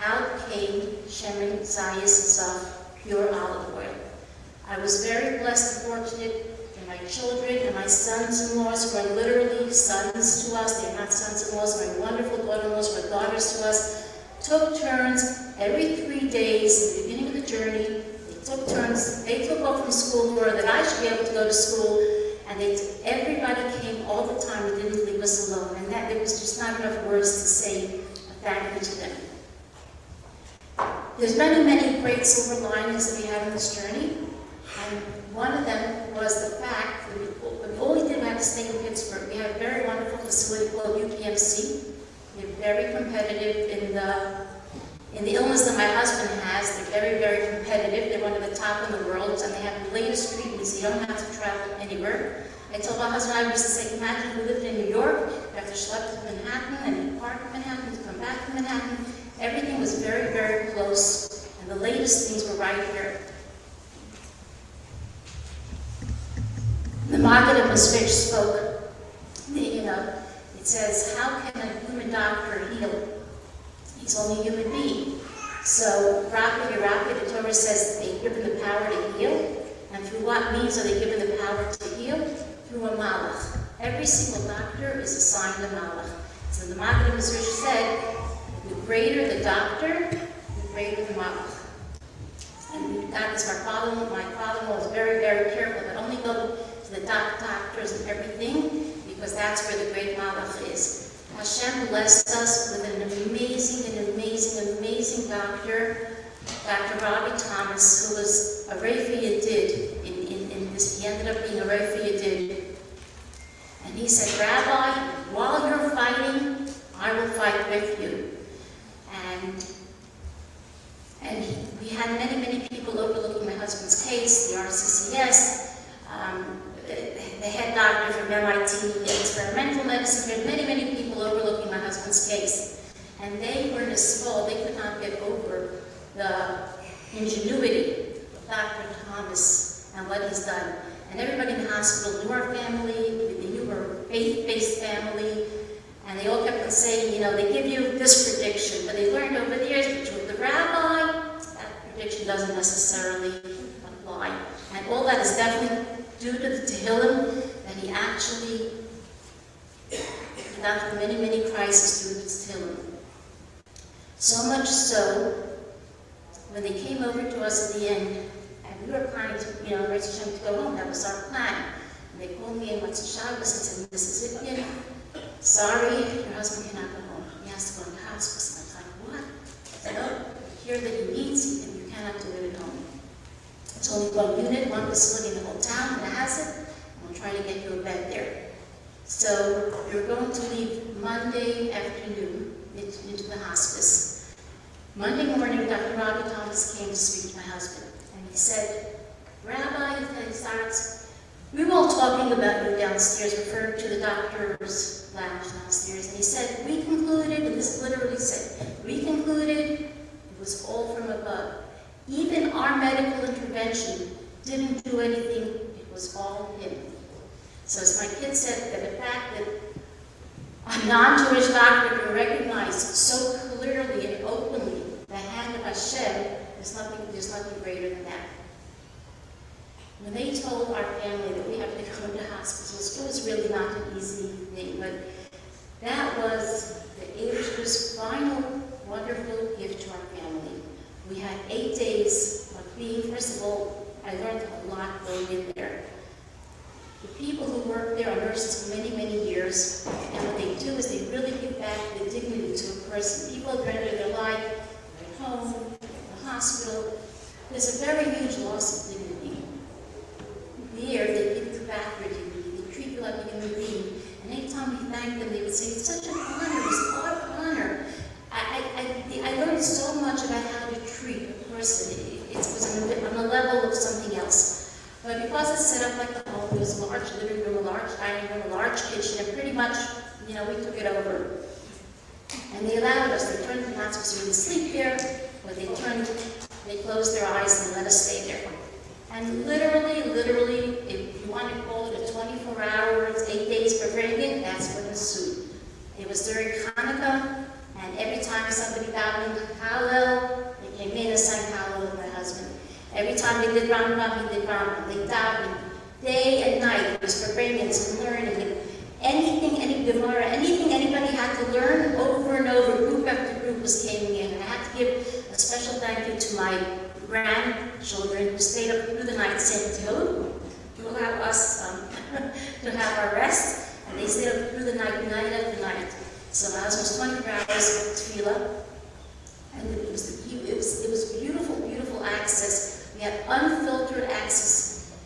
out came Shemin Zayis Zaf, pure olive oil. I was very blessed and fortunate that my children and my sons-in-laws who are literally sons to us, they're not sons-in-laws, my wonderful daughter-in-laws were daughters to us, took turns every 3 days at the beginning of the journey. They took turns. They took off from school for that I should be able to go to school, and everybody came all the time and didn't leave us alone. And that there was just not enough words to say a thank you to them. There's many, many great silver linings that we had on this journey, and one of them was the fact that all we did was have to stay in Pittsburgh. We have a very wonderful facility called UPMC. They're very competitive in the illness that my husband has. They're very, very competitive. They're one of the top in the world, and they have the latest treatments. So you don't have to travel anywhere. I told my husband, I used to say, imagine if we lived in New York, you have to schlep to Manhattan, and you park in Manhattan, to come back to Manhattan. Everything was very, very close, and the latest things were right here. The Maggid of Masvich spoke, it says, how can a human doctor heal? He's only a human being. So, Rabbi, the Torah says they're given the power to heal. And through what means are they given the power to heal? Through a malach. Every single doctor is assigned a malach. So the Maggid Mizrahi said, the greater the doctor, the greater the malach. And we got this, my father-in-law was very, very careful, but only go to the doctors and everything, because that's where the great malach is. Hashem blessed us with an amazing doctor, Dr. Rabbi Thomas, who was a Refi Yedid in this. He ended up being a Refi Yedid. And he said, Rabbi, while you're fighting, I will fight with you. And we had many people overlooking my husband's case, the RCCS, the head doctor from MIT, experimental medicine. We had many people overlooking my husband's case. And they were in a small, they could not get over the ingenuity of Dr. Thomas and what he's done. And everybody in the hospital knew our family, they knew our faith-based family, and they all kept on saying, they give you this prediction, but they learned over the years, but with the rabbi, that prediction doesn't necessarily apply. And all that is definitely due to the Tehillim, that he actually got through many crises through the Tehillim. So much so, when they came over to us at the end, and we were planning to, to go home, that was our plan. And they called me in Motzei Shabbos and said, Mrs. Itkin, sorry, your husband cannot go home. He has to go to the hospice. And I was like, what? I said, no, here that he needs, and you cannot do it at home. It's only one unit, one facility in the whole town that has it, and we'll try to get you a bed there. So we were going to leave Monday afternoon into the hospice. Monday morning, Dr. Rabbi Thomas came to speak to my husband, and he said, Rabbi, he starts, we were all talking about you downstairs, referring to the doctor's lounge downstairs, and he said, we concluded, and this literally said, we concluded it was all from above. Even our medical intervention didn't do anything, it was all him. So as my kid said, that the fact that a non-Jewish doctor can recognize so clearly and openly the hand of Hashem, there's nothing greater than that. When they told our family that we have to go to hospitals, it was really not an easy thing, but that was the Eibishter's final wonderful gift to our family. We had 8 days of being, first of all, I learned a lot going in there. The people who work there are nurses for many years, and what they do is they really give back the dignity to a person. People at the end of their life, they're at home, the hospital. There's a very huge loss of dignity. There, they give back their dignity. They treat you like a human being. And anytime we thank them, they would say, it's such an honor, it's our honor. I learned so much about how to treat a person. It was on the level of something else. But because it's set up like the home, there was a large living room, a large dining room, a large kitchen, and pretty much, we took it over. And they allowed us, they turned the hospice room to sleep there, or they closed their eyes and let us stay there. And literally, if you want to call it a 24 hours, 8 days for Reagan, that's what ensued. It was during Hanukkah, and every time somebody davened Hallel, they came in and sang Hallel with my husband. Every time they did Rambam, he did Rambam. They davened day and night. It was for bringings and learning. And anything, any Gemara, anything anybody had to learn over and over, group after group was coming in. And I had to give a special thank you to my grandchildren who stayed up through the night saying, to allow us to have our rest. And they stayed up through the night after night. So my husband was 24 hours of tefillah. And it was beautiful access. We had unfiltered access.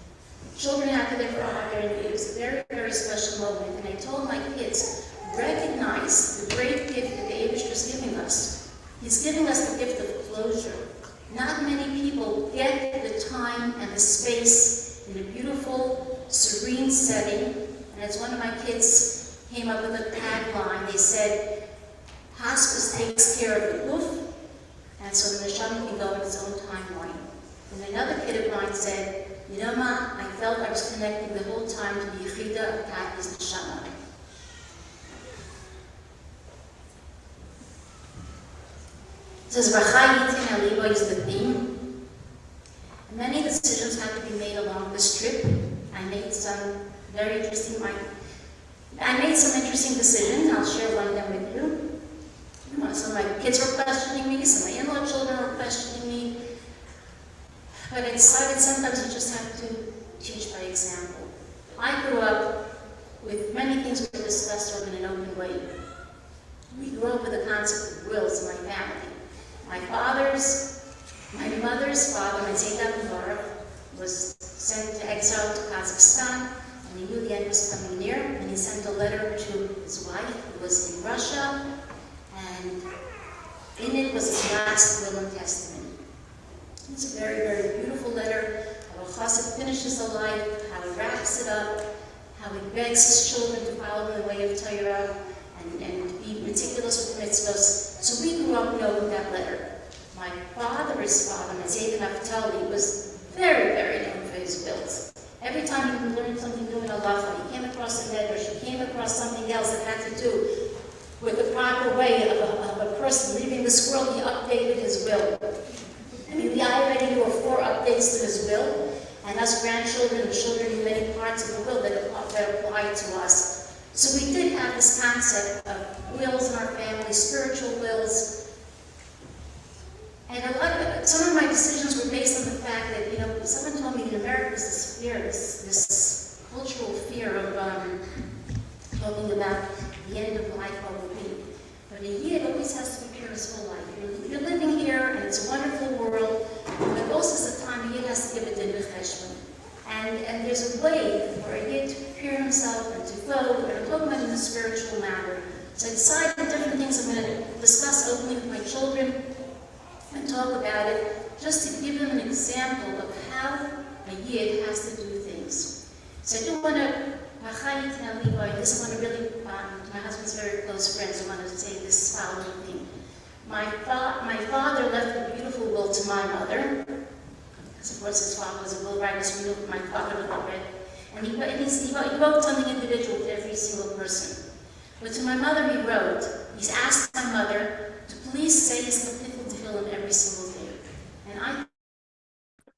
Children had to live for honor, and it was a very special moment. And I told my kids, recognize the great gift that the Eibishter is giving us. He's giving us the gift of closure. Not many people get the time and the space in a beautiful, serene setting. And as one of my kids came up with a tagline, they said, hospice takes care of the roof, and so the neshama can go in its own timeline. And another kid of mine said, Ma, I felt I was connecting the whole time to the Yechida of Tati's neshama. It says, Vehachai, Yitein, Libo is the theme. Many decisions had to be made along this trip. I made some interesting decisions. I'll share one of them with Some of my kids were questioning me, some of my in-law children were questioning me. But I decided sometimes you just have to teach by example. I grew up with many things we discussed in an open way. We grew up with the concept of wills in my family. My mother's father, my Zayda was sent to exile to Kazakhstan, and he knew the end was coming near, and he sent a letter to his wife, who was in Russia, and in it was his last will and testament. It's a very, very beautiful letter, how a chassid finishes a life, how he wraps it up, how he begs his children to follow the way of Torah, and be meticulous with mitzvahs. So we grew up knowing that letter. My father's father, my Zayda Naftali, was very, very known for his wills. Every time he learned something new in halacha, he came across a medrash, he came across something else that had to do with the proper way of a person leaving this world, he updated his will. I mean, we already knew 4 updates to his will, and us grandchildren and children knew many parts of the will that applied to us. So we did have this concept of wills in our family, spiritual wills. And some of my decisions were based on the fact that, someone told me in America there's this fear, this cultural fear of talking about the end of life, what will be. But a Yid always has to prepare his whole life. You're living here, and it's a wonderful world, but also is the time a Yid has to give a din cheshbon. And there's a way for a Yid to prepare himself and to go, and I'm talking about in a spiritual matter. So I decided the different things I'm going to discuss openly with my children and talk about it, just to give them an example of how a Yid has to do things. So I do want to, Vehachai and Libo, I just want to really, my husband's very close friends, I want to say this following thing. My father left a beautiful will to my mother, because of course his father was a will writer, so we knew my father would love it. And he wrote something individual to every single person. But to my mother he wrote, he's asked my mother to please say his every single day. And I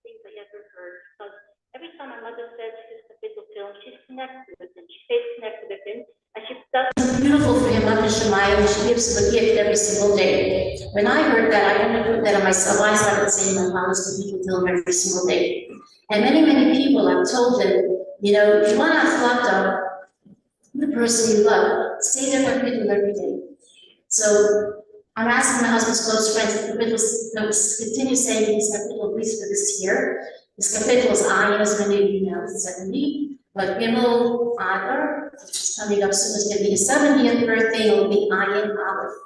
things I ever heard, because every time my mother says she's a big film, she's connected with him, she stays connected with him, and she does something beautiful for him under Shemayim, and she gives him a gift every single day. When I heard that, I wanted to put that on myself. I started saying my mother's a big film every single day. And many, many people have told them, if you want to flatter the person you love, say their kapitel every day. So I'm asking my husband's close friends that continue saying this kapitel at least for this year. This kapitel is Ayin, as many of you know, it's 70. But Gimel Adar, which is coming up soon, is going to be his 70th birthday. It will be Ayin Aleph.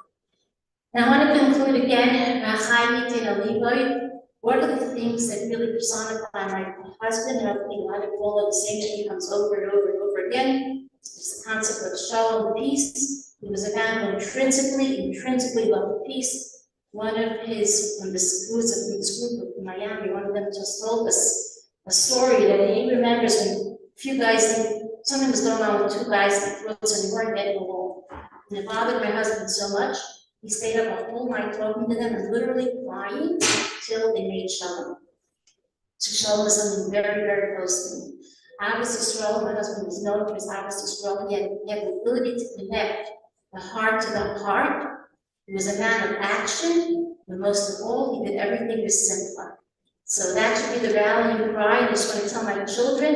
And I want to conclude again, Vehachai, Yitein, Libo. What are the things that really personify my husband? And I think a lot of all of the same thing comes over and over and over again. It's the concept of shalom, peace. He was a man who intrinsically loved peace. One of his, from this group of Miami, one of them just told us a story that he remembers when a few guys, something was going on with 2 guys in the throats and they weren't getting along. And it bothered my husband so much, he stayed up a whole night talking to them and literally crying till they made shalom. So shalom is something very, very close to me. Abbas Yisrael, my husband was known for his Abbas Yisrael. He had the ability to connect the heart to the heart. He was a man of action, but most of all, he did everything with simcha. So that should be the rallying cry. I just want to tell my children,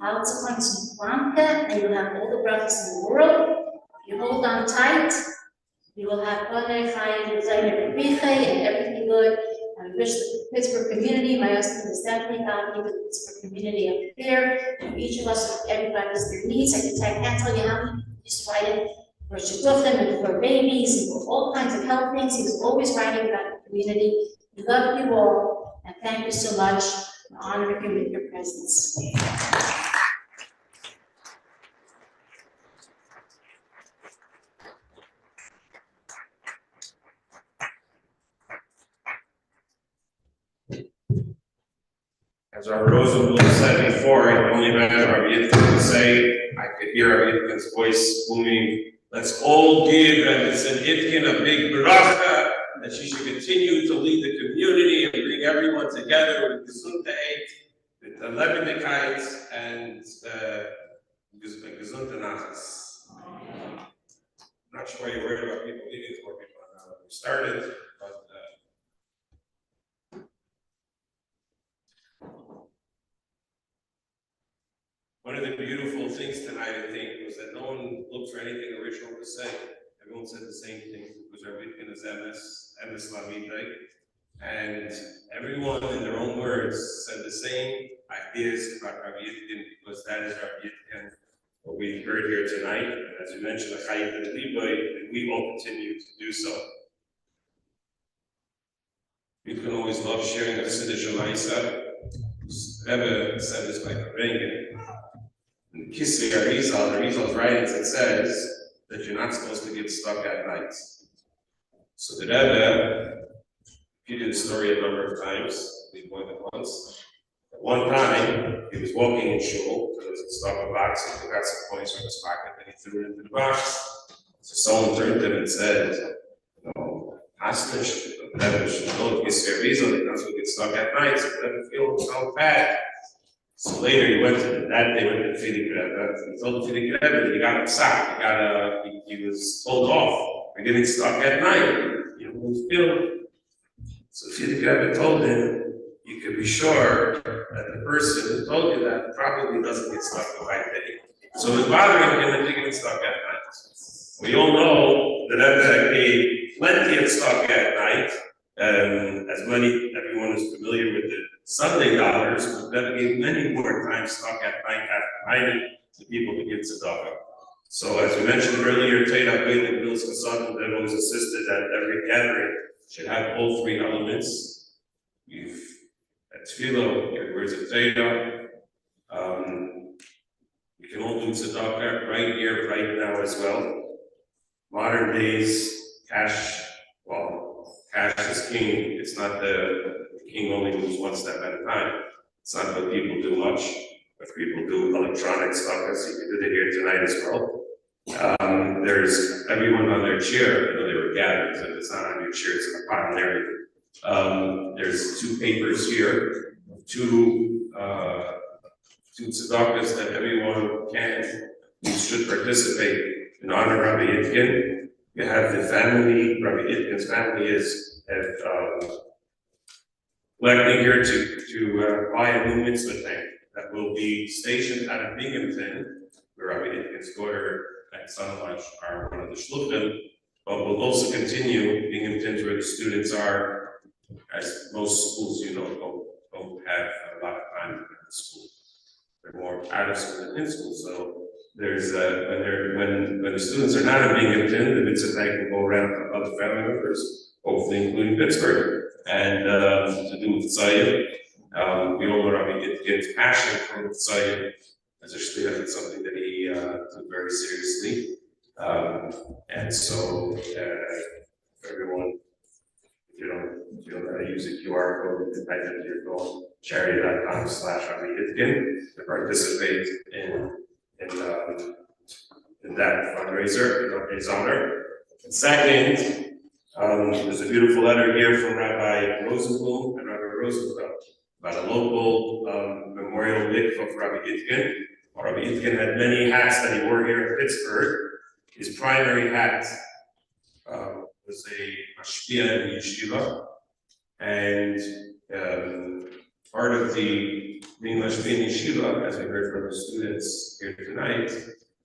and you'll have all the brothers in the world. You hold on tight, you will have Vehachai and everything good. I wish the Pittsburgh community, my husband is definitely got me with the Pittsburgh community up there. Each of us, everybody's their needs. I can't tell you how many people used to write in for shidduchim and for babies and for all kinds of health things. He was always writing about the community. We love you all, and thank you so much for honoring him with your presence. As our Rosenblum said before, it only matter Rabbi Yitchak to say, I could hear Rabbi Yitzchak's voice booming, let's all give, and it's an Itkin, a big bracha, that she should continue to lead the community and bring everyone together with Gesundheit, with the Lebendigkeit, and Gesundheit. not sure why you're worried about people leaving, there's more people now than we started, but one of the beautiful things tonight, I think, was that no one looked for anything original to say. Everyone said the same thing. It was Rabbi Itkin is emes lamidai, and everyone in their own words said the same ideas about Rabbi Yitkin, because that is Rabbi Yitkin, what we heard here tonight. And as you mentioned, the Chayim and Libo, and we all continue to do so. We can always love sharing a Siddush Alaisa. Rebbe said this by Karengen. In Kisri Arizal, the Arizal's writings, it says that you're not supposed to get stuck at night. So the Rebbe repeated the story a number of times, maybe more than once. At one time, he was walking in shul, there was a stuck box, and he got some coins from his pocket, and he threw it into the box. So someone turned to him and said, Hastnish, the Rebbe should know if Kisri Arizal, they don't get stuck at night, so the Rebbe feels so bad. So later he went to that day went to the Fidik Rebbe. He told the Fidik Rebbe that he got sacked. He was told off for getting stuck at night. You know, he was feeling. So the Fidik Rebbe told him, you could be sure that the person who told you that probably doesn't get stuck the right day. So it was bothering him that he getting stuck at night. We all know that Rebbe gave plenty of stuck at night. Everyone is familiar with the Sunday dollars, but that gave many more times stuck at night after hiding to people to give tzedakah. So as we mentioned earlier, Teira Beilim Bills Kassan, that was insisted that every gathering should have all three elements. We've at Tefillah, your words of Teira. We can all do tzedakah right here, right now as well. Modern days, cash is king. It's not the king only moves one step at a time. It's not what people do much, but people do electronic stuff, as you did it here tonight as well. There's everyone on their chair, I know they were gathered, so it's not on your chair, it's in a pot and everything. There's two papers here, two tzedakahs that everyone should participate in honor of Rabbi Itkin. You have the family, Rabbi Itkin's family is collecting here to buy a new mitzvah tank that will be stationed out of Binghamton, where Rabbi Itkin's daughter and son-in-law are one of the Shloshim, but will also continue. Binghamton's where the students are, as most schools, don't have a lot of time in school. They're more out of school than in school, so there's when the students are not in Binghamton, the mitzvah tank will go around to other family members, hopefully including Pittsburgh, and to do with Tzayim. We all know Rabbi Yitkin's passion for Tzayim as a Shliach. It's something that he took very seriously, and so everyone, if you don't know how to use a QR code, you can type into your phone, charity.com/Rabbi Yitkin to participate in that fundraiser in his honor. And second, there's a beautiful letter here from Rabbi Rosenblum and Rabbi Rosenfeld about a local memorial mikvah for Rabbi Itkin. Rabbi Itkin had many hats that he wore here in Pittsburgh. His primary hat was a mashpia in yeshiva, and part of the being mashpia in yeshiva, as we heard from the students here tonight,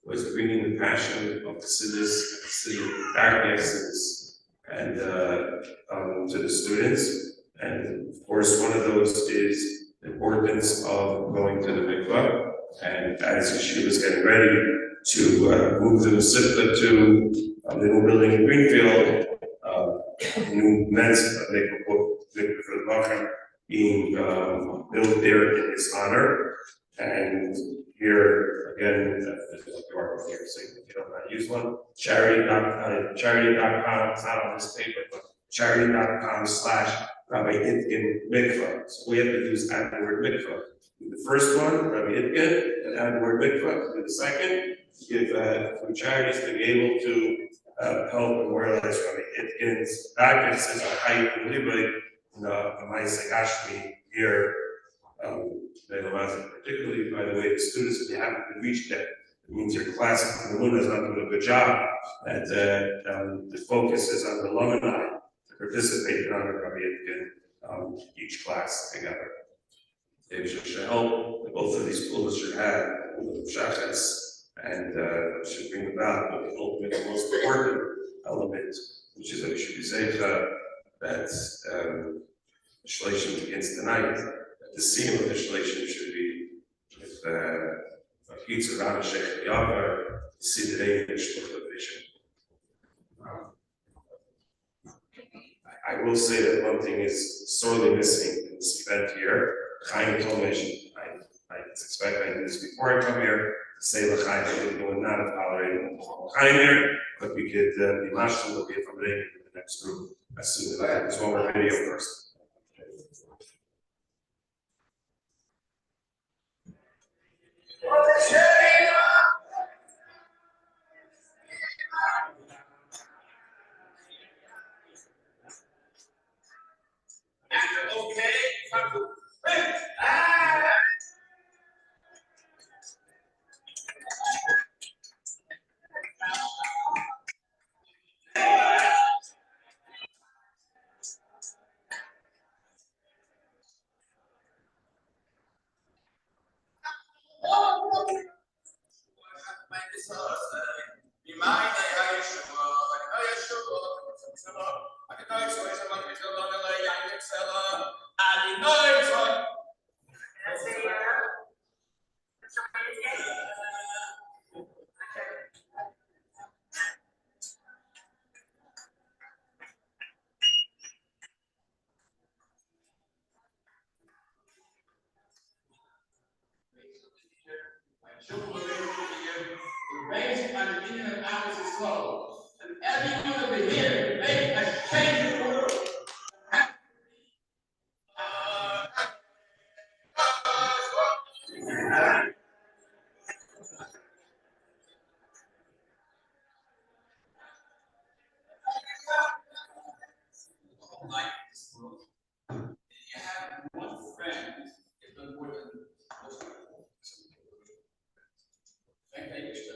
was bringing the passion of Chassidus, Darkei Chassidus, and to the students. And of course, one of those is the importance of going to the mikvah. And as yeshiva is getting ready to move the Masifta to the new building in Greenfield, new men's mikvah for the Vehachai being built there in his honor. And here again, there's a QR code here, so if you don't know how to use one, charity.com, it's not on this paper, but charity.com/Rabbi Itkin mikvah. So we have to use add the word mikvah. The first one, Rabbi Itkin, and add the word mikvah. Do the second, give through charities to be able to help memorialize Rabbi Itkin's practices of Vehachai and Libo in Ma'aseh Gashmi here. Particularly, by the way, the students, if you haven't reached yet, it means your class is not doing a good job, that the focus is on the alumni to participate in honor of Rabbi Itkin, each class together. They should help, both of these schools should have shachas, and should bring about the ultimate, the most important element, which is that we should be safe that Shloshim begins tonight. That the scene of the Shloshim should be with pizza around Sheikh Yavar, Sidrei and Shluch vision. I will say that one thing is sorely missing in this event here. Chaim told me I expect I did this before I come here to say L'chaim. We would not have tolerated Chaim here, but we could be mashal will be from in the next room as soon as I have this one more video first. Based on the meaning of Alice's soul, and everyone over here make a change in the world. You have one friend is no more than most of them. Thank you, sir.